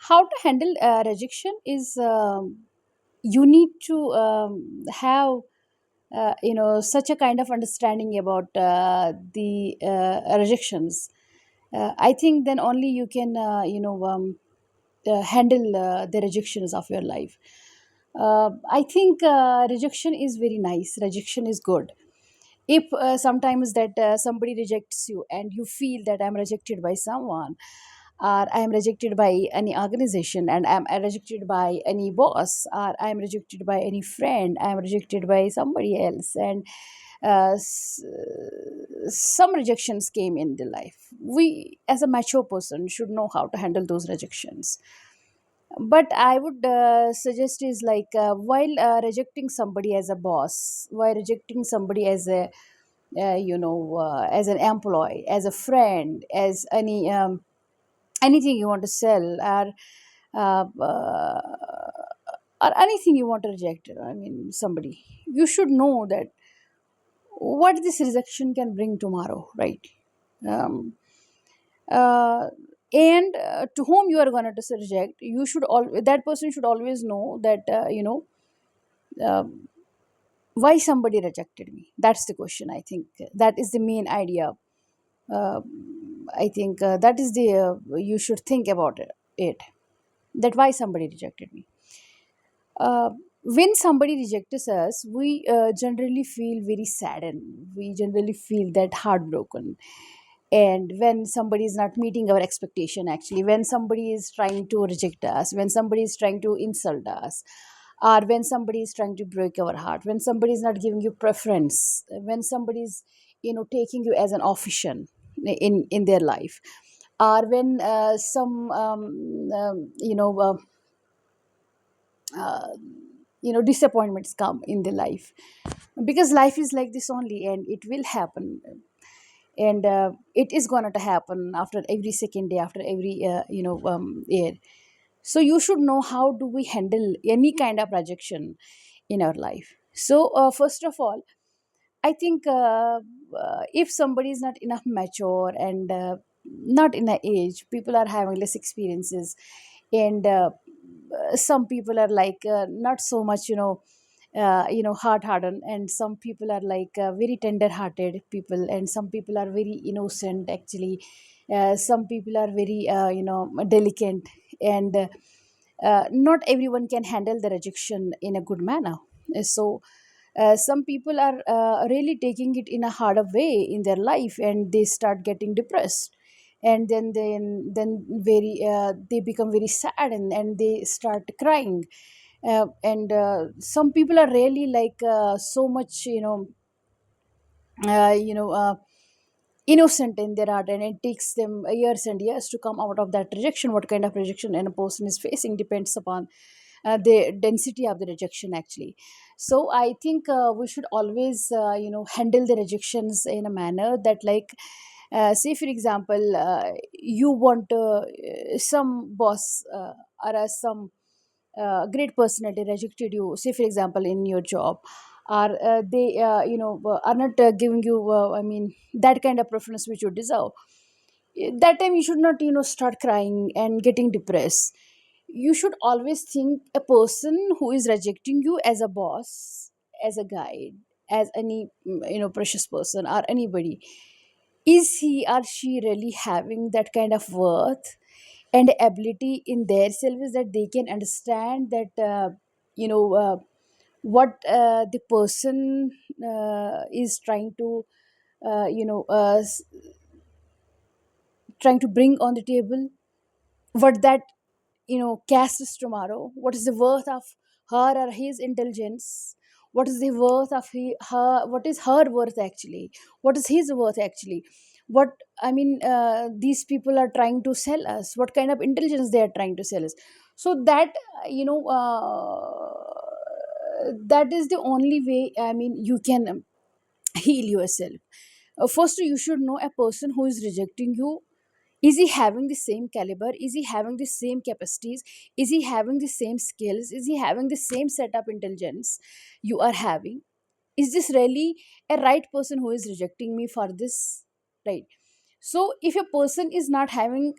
How to handle rejection is, you need to have such a kind of understanding about the rejections. I think then only you can handle the rejections of your life. I think rejection is very nice, rejection is good. If sometimes that somebody rejects you and you feel that I'm rejected by someone, or I'm rejected by any organization, and I'm rejected by any boss, or I'm rejected by any friend, I'm rejected by somebody else, and uh, s- some rejections came in the life, we as a mature person should know how to handle those rejections. But I would suggest is like, while rejecting somebody as a boss, while rejecting somebody as a as an employee, as a friend, as anything you want to sell, uh, uh, or anything you want to reject, I mean somebody, you should know that what this rejection can bring tomorrow, right? um, uh, and to whom you are going to reject, you should all that person should always know that uh, why somebody rejected me. That's the question, I think. That is the main idea. uh, I think that is the you should think about it, that why somebody rejected me. When somebody rejects us, we generally feel very saddened, we generally feel that heartbroken. And when somebody is not meeting our expectation, actually, when somebody is trying to reject us, when somebody is trying to insult us, or when somebody is trying to break our heart, when somebody is not giving you preference, when somebody is taking you as an option in their life, or when some uh, disappointments come in the life, because life is like this only, and it will happen. And it is going to happen after every second day, after every year. So you should know how do we handle any kind of rejection in our life. So first of all, I think if somebody is not enough mature, and not in a age, people are having less experiences, and some people are like not so much hard hardened, and some people are like very tender hearted people, and some people are very innocent actually. Some people are very delicate, and not everyone can handle the rejection in a good manner. So some people are really taking it in a harder way in their life, and they start getting depressed, and then very they become very sad, and they start crying. And some people are really like so much uh, you know uh, innocent in their heart, and it takes them years and years to come out of that rejection. What kind of rejection and a person is facing depends upon the density of the rejection, actually. So I think we should always handle the rejections in a manner that, like, say for example, you want some boss or some great personality rejected you, say for example in your job, or they are not giving you I mean that kind of preference which you deserve. That time you should not start crying and getting depressed. You should always think a person who is rejecting you as a boss, as a guide, as any precious person or anybody, is he or she really having that kind of worth and ability in their selves that they can understand that you know uh, what the person is trying to uh, you know uh, s- trying to bring on the table, what that casts tomorrow, what is the worth of her or his intelligence, what is the worth of her, what is her worth actually, what is his worth actually, what I mean these people are trying to sell us, what kind of intelligence they are trying to sell us. So that that is the only way, I mean, you can heal yourself. First you should know a person who is rejecting you, is he having the same caliber, is he having the same capacities, is he having the same skills, is he having the same setup intelligence you are having? Is this really a right person who is rejecting me for this, right? So if a person is not having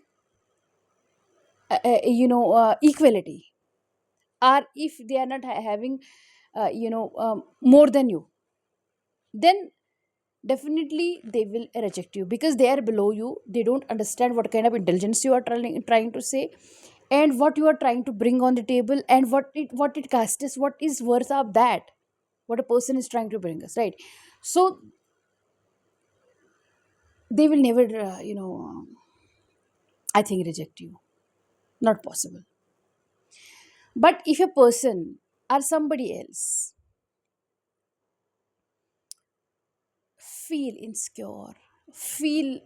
equality, or if they are not having more than you, then definitely they will reject you, because they are below you. They don't understand what kind of intelligence you are trying to say, and what you are trying to bring on the table, and what it casts, what is worth of that, what a person is trying to bring us, right? So they will never I think reject you. Not possible. But if a person or somebody else feel insecure, feel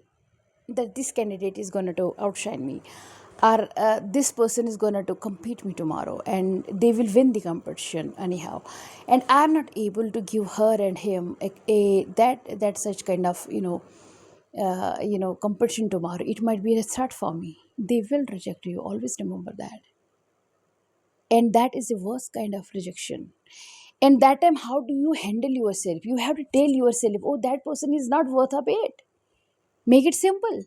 that this candidate is going to outshine me, or this person is going to compete me tomorrow and they will win the competition anyhow, and I'm not able to give her and him that such kind of competition tomorrow, it might be a threat for me, they will reject you. Always remember that. And that is the worst kind of rejection. And that time, how do you handle yourself? You have to tell yourself, oh, that person is not worth a bit. Make it simple.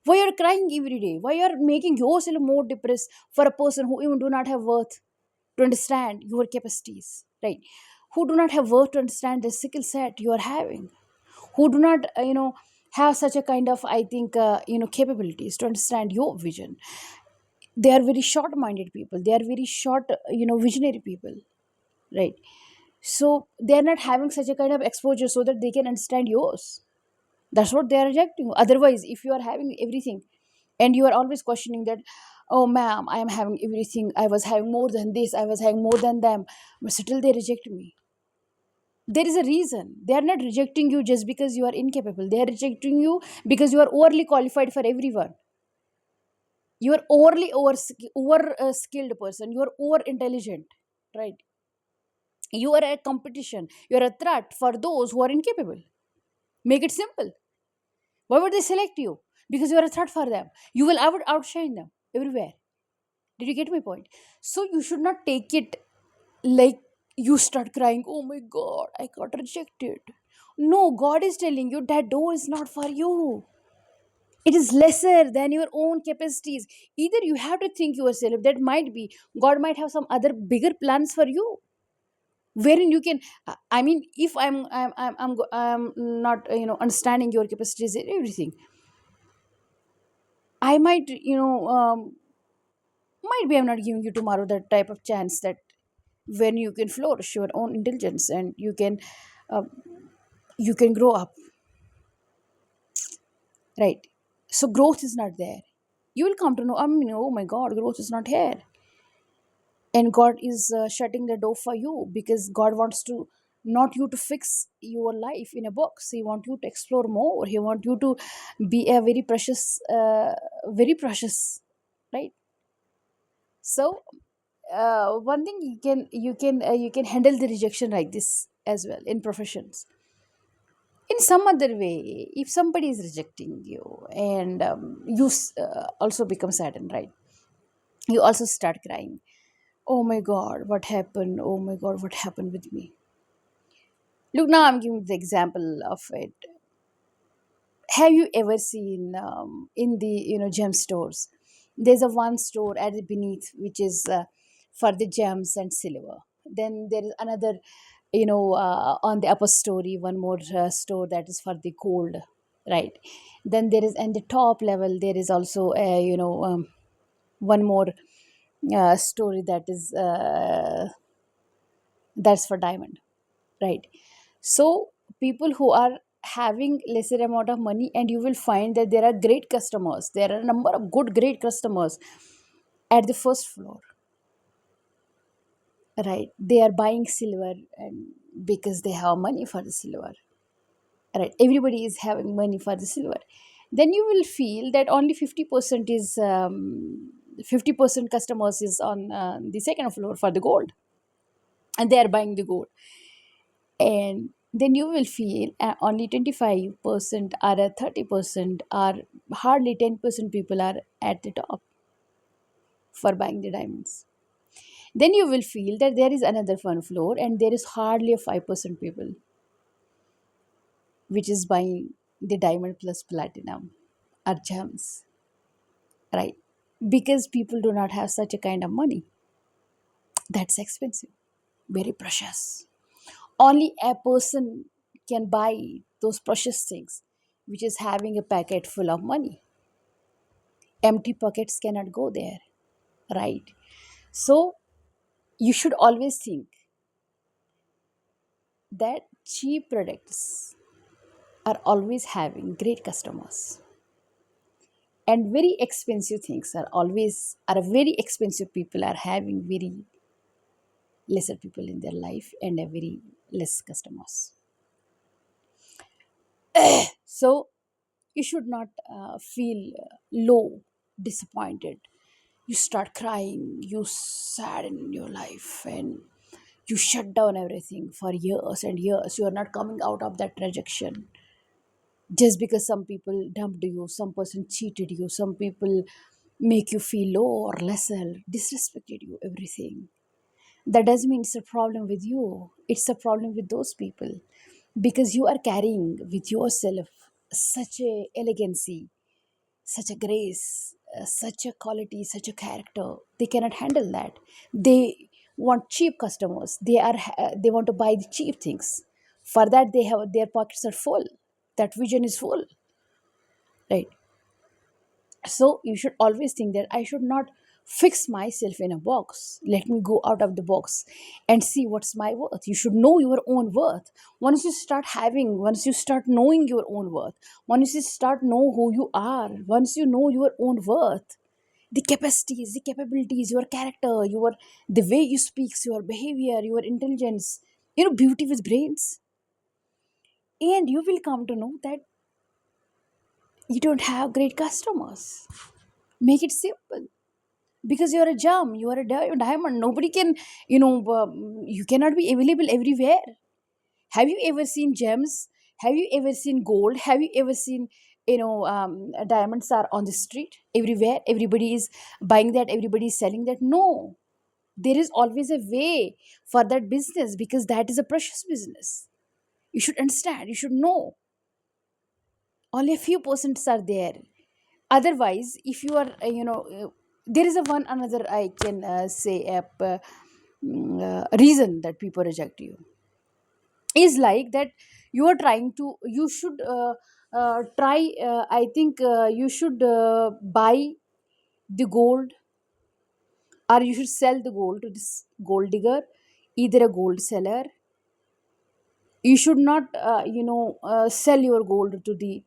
Why you're crying every day? Why you're making yourself more depressed for a person who even do not have worth to understand your capacities, right? Who do not have worth to understand the skill set you are having? Who do not, have such a kind of, I think, capabilities to understand your vision? They are very short-minded people. They are very short, visionary people, right? So they are not having such a kind of exposure so that they can understand yours. That's what they are rejecting. Otherwise, if you are having everything and you are always questioning that, oh ma'am, I am having everything, I was having more than this, I was having more than them, but still they reject me. There is a reason. They are not rejecting you just because you are incapable. They are rejecting you because you are overly qualified for everyone. You are over skilled person. You are over intelligent, right? You are a competition. You are a threat for those who are incapable. Make it simple. Why would they select you? Because you are a threat for them. You will outshine them everywhere. Did you get my point? So you should not take it like you start crying, oh my God, I got rejected. No, God is telling you that door is not for you. It is lesser than your own capacities. Either you have to think yourself that might be God might have some other bigger plans for you, wherein you can. I mean, if I'm not understanding your capacities and everything, I might might be I'm not giving you tomorrow that type of chance that when you can flourish your own intelligence and uh, you can grow up, right? So growth is not there. You will come to know, I mean, oh my God, growth is not here. And God is shutting the door for you, because God wants to not you to fix your life in a box. He wants you to explore more. He wants you to be a very precious, right? So one thing, you can handle the rejection like this as well in professions. In some other way, if somebody is rejecting you and you also become saddened, right? You also start crying. Oh my God, what happened? Oh my God, what happened with me? Look, now I'm giving the example of it. Have you ever seen in the gem stores? There's a one store at the beneath which is for the gems and silver. Then there is another, on the upper story, one more store that is for the gold, right? Then there is, and the top level there is also a, one more story that is that's for diamond, right? So people who are having lesser amount of money, and you will find that there are great customers, there are a number of good great customers at the first floor, right? They are buying silver, and because they have money for the silver, right? Everybody is having money for the silver. Then you will feel that only 50% is 50% customers is on the second floor for the gold, and they are buying the gold. And then you will feel only 25% or 30% or hardly 10% people are at the top for buying the diamonds. Then you will feel that there is another one floor and there is hardly a 5% people which is buying the diamond plus platinum or gems, right? because people do not have such a kind of money. That's expensive, very precious. Only a person can buy those precious things, which is having a packet full of money. Empty pockets cannot go there, right? So you should always think that cheap products are always having great customers, and very expensive things are very expensive people are having very lesser people in their life and a very less customers. So you should not feel low, disappointed. You start crying, you sadden in your life, and you shut down everything for years and years. You are not coming out of that rejection just because some people dumped you, some person cheated you, some people make you feel low or lesser, disrespected you, everything. That doesn't mean it's a problem with you, it's a problem with those people, because you are carrying with yourself such a elegancy, such a grace, such a quality, such a character. They cannot handle that. They want cheap customers. They want to buy the cheap things. For that, they have their pockets are full. That vision is full, right? So you should always think that I should not fix myself in a box. Let me go out of the box and see what's my worth. You should know your own worth. Once you start knowing your own worth, once you start know who you are, once you know your own worth, the capacities, the capabilities, your character, your the way you speak, your behavior, your intelligence, beauty with brains, and you will come to know that you don't have great customers. Make it simple, because you're a gem, you are a diamond. Nobody can, you cannot be available everywhere. Have you ever seen gems? Have you ever seen gold? Have you ever seen, diamonds are on the street everywhere? Everybody is buying that, everybody is selling that. No, there is always a way for that business, because that is a precious business. You should understand, you should know. Only a few percents are there. Otherwise, if you are there is a one another, I can say, reason that people reject you is like that. You are trying to, you should try, I think you should buy the gold, or you should sell the gold to this gold digger, either a gold seller. You should not sell your gold to the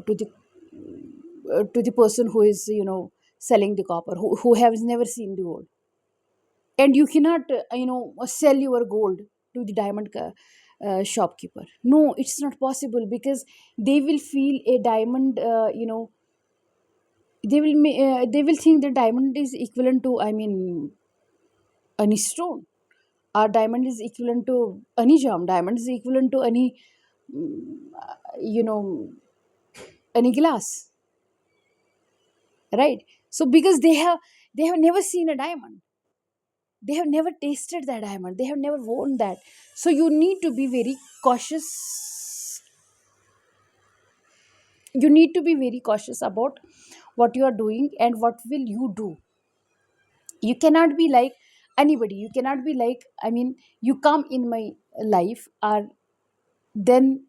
to the person who is selling the copper, who has never seen the gold. And you cannot sell your gold to the diamond shopkeeper. No, it's not possible, because they will feel a diamond, they will think the diamond is equivalent to, I mean, any stone, or diamond is equivalent to any gem, diamond is equivalent to any, you know any glass, right? So because they have never seen a diamond, they have never tasted that diamond, they have never worn that. So you need to be very cautious. You need to be very cautious about what you are doing and what will you do. You cannot be like anybody, you cannot be like, I mean, you come in my life, or then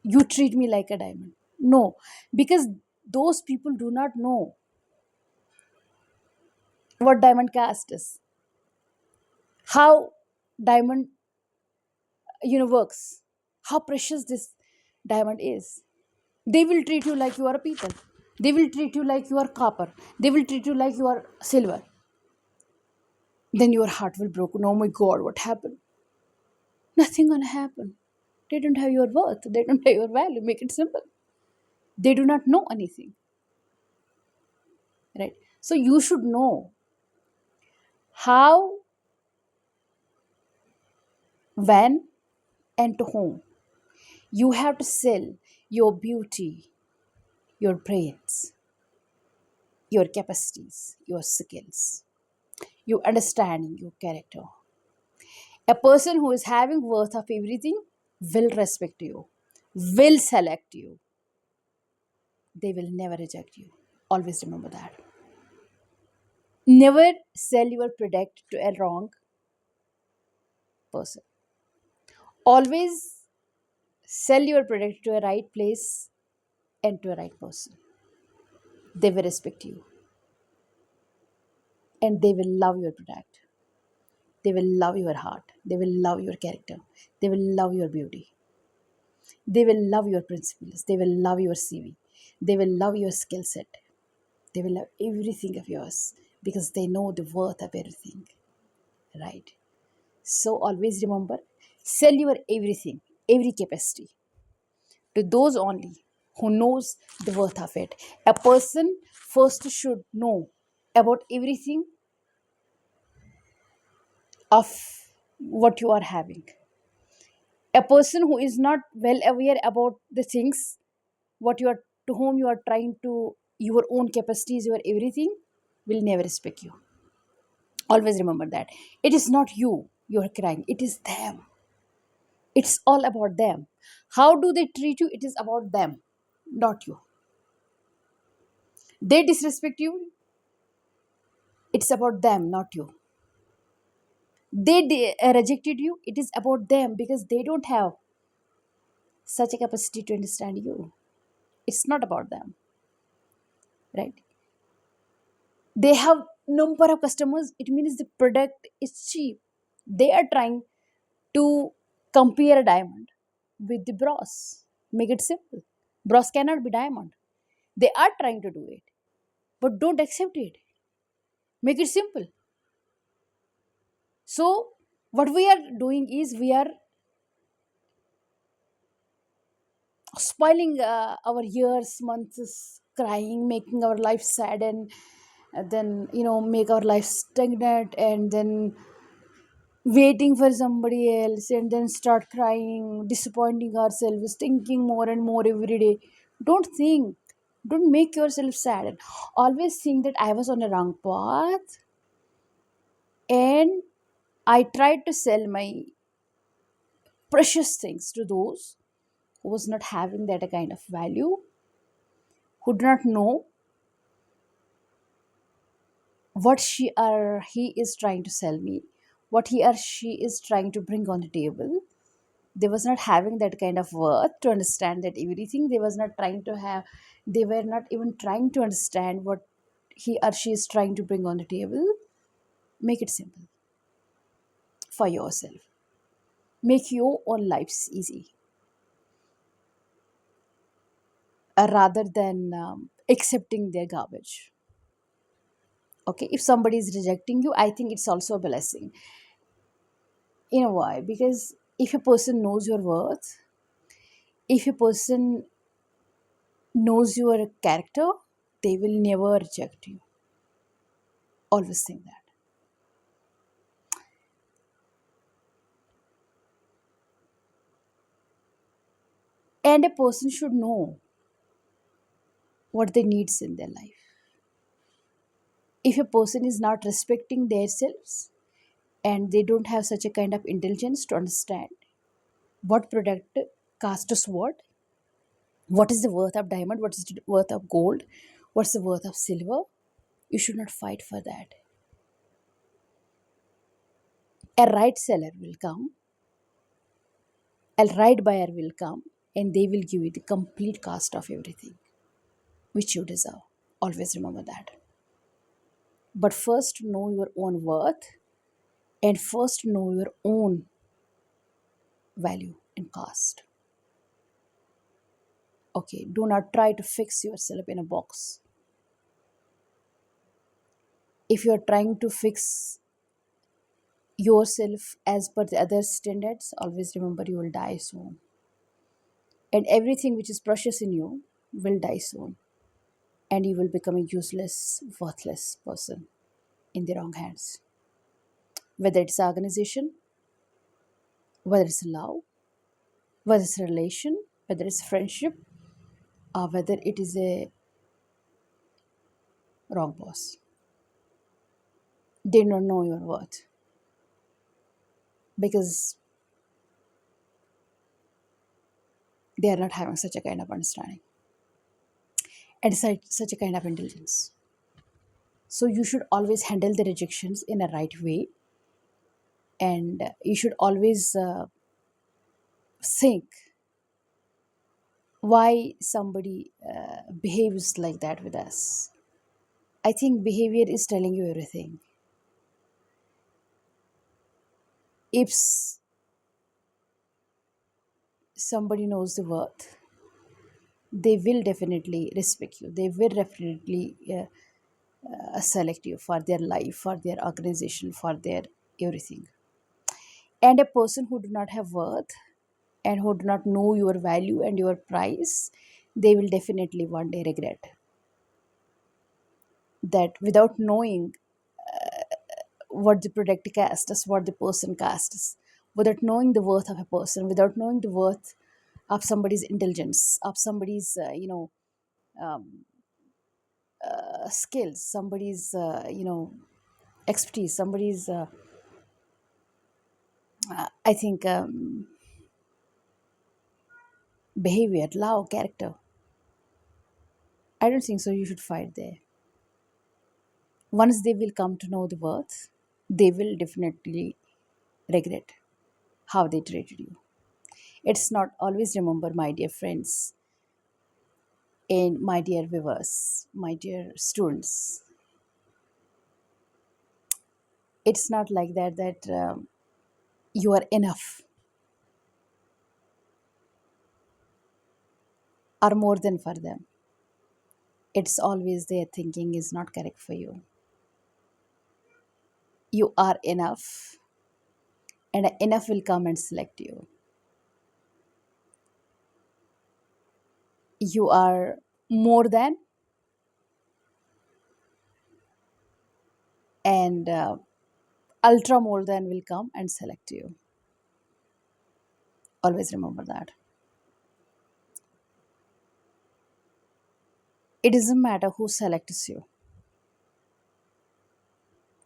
you treat me like a diamond. No, because those people do not know what diamond cast is, how diamond works, how precious this diamond is. They will treat you like you are a petal, they will treat you like you are copper, they will treat you like you are silver. Then your heart will broken. Oh my god, what happened? Nothing gonna happen. They don't have your worth, they don't have your value. Make it simple. They do not know anything, right? So you should know how, when, and to whom you have to sell your beauty, your brains, your capacities, your skills, your understanding, your character. A person who is having worth of everything will respect you, will select you. They will never reject you. Always remember that. Never sell your product to a wrong person. Always sell your product to a right place and to a right person. They will respect you and they will love your product. They will love your heart. They will love your character. They will love your beauty. They will love your principles. They will love your CV. They will love your skill set. They will love everything of yours because they know the worth of everything. Right? So always remember, sell your everything, every capacity to those only who knows the worth of it. A person first should know about everything of what you are having. A person who is not well aware about the things what you are to whom you are trying to your own capacities, your everything will never respect you. Always remember that it is not you are crying, it is them. It's all about them. How do they treat you? It is about them, not you. They disrespect you, it's about them, not you. They rejected you, it is about them because they don't have such a capacity to understand you. It's not about them, right? They have number of customers, it means the product is cheap. They are trying to compare a diamond with the bros. Make it simple. Bros cannot be diamond. They are trying to do it, but don't accept it. Make it simple. So what we are doing is we are spoiling our years, months, crying, making our life sad, and then make our life stagnant, and then waiting for somebody else, and then start crying, disappointing ourselves, thinking more and more every day. Don't think, don't make yourself sad, and always think that I was on a wrong path, and I tried to sell my precious things to those who was not having that kind of value, who do not know what she or he is trying to sell me, what he or she is trying to bring on the table. They was not having that kind of worth to understand that everything. They was not trying to have, they were not even trying to understand what he or she is trying to bring on the table. Make it simple for yourself. Make your own lives easy, rather than accepting their garbage. Okay, if somebody is rejecting you, I think it's also a blessing. You know why? Because if a person knows your worth, if a person knows your character, they will never reject you. Always think that. And a person should know what they needs in their life. If a person is not respecting themselves and they don't have such a kind of intelligence to understand what product costs what is the worth of diamond, what is the worth of gold, what's the worth of silver, you should not fight for that. A right seller will come, a right buyer will come, and they will give you the complete cost of everything which you deserve. Always remember that. But first know your own worth, and first know your own value and cost. Okay, do not try to fix yourself in a box. If you are trying to fix yourself as per the other standards, always remember you will die soon. And everything which is precious in you will die soon. And you will become a useless, worthless person in the wrong hands. Whether it's an organization, whether it's love, whether it's a relation, whether it's friendship, or whether it is a wrong boss. They don't know your worth because they are not having such a kind of understanding. and such a kind of intelligence. So you should always handle the rejections in a right way, and you should always think why somebody behaves like that with us. I think behavior is telling you everything. If somebody knows the worth, they will definitely respect you. They will definitely select you for their life, for their organization, for their everything. And a person who do not have worth and who do not know your value and your price, they will definitely one day regret that without knowing what the product casts us, what the person casts us, without knowing the worth of a person, without knowing the worth of somebody's intelligence, of somebody's skills, somebody's expertise, somebody's I think behavior, love, character. I don't think so. You should fight there. Once they will come to know the worth, they will definitely regret how they treated you. It's not always remember, my dear friends and my dear viewers, my dear students. It's not like that you are enough or more than for them. It's always their thinking is not correct for you. You are enough, and enough will come and select you. You are more than, and ultra more than will come and select you. Always remember that. It doesn't matter who selects you,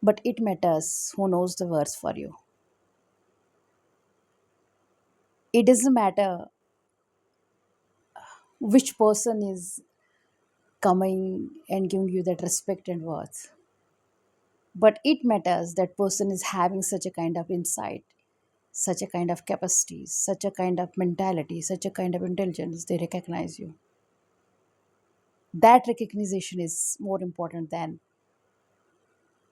but it matters who knows the words for you. It doesn't matter which person is coming and giving you that respect and worth, but it matters that person is having such a kind of insight, such a kind of capacity, such a kind of mentality, such a kind of intelligence. They recognize you. That recognition is more important than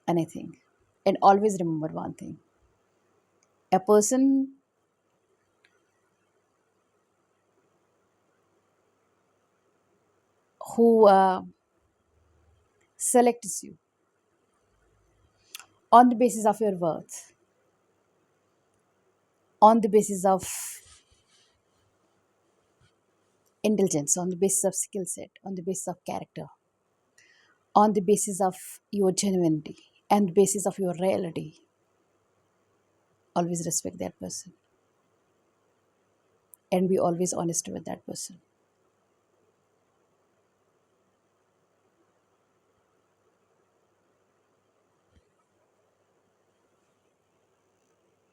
anything. And always remember one thing: a person who selects you on the basis of your worth, on the basis of intelligence, on the basis of skill set, on the basis of character, on the basis of your genuinity, and the basis of your reality, always respect that person and be always honest with that person.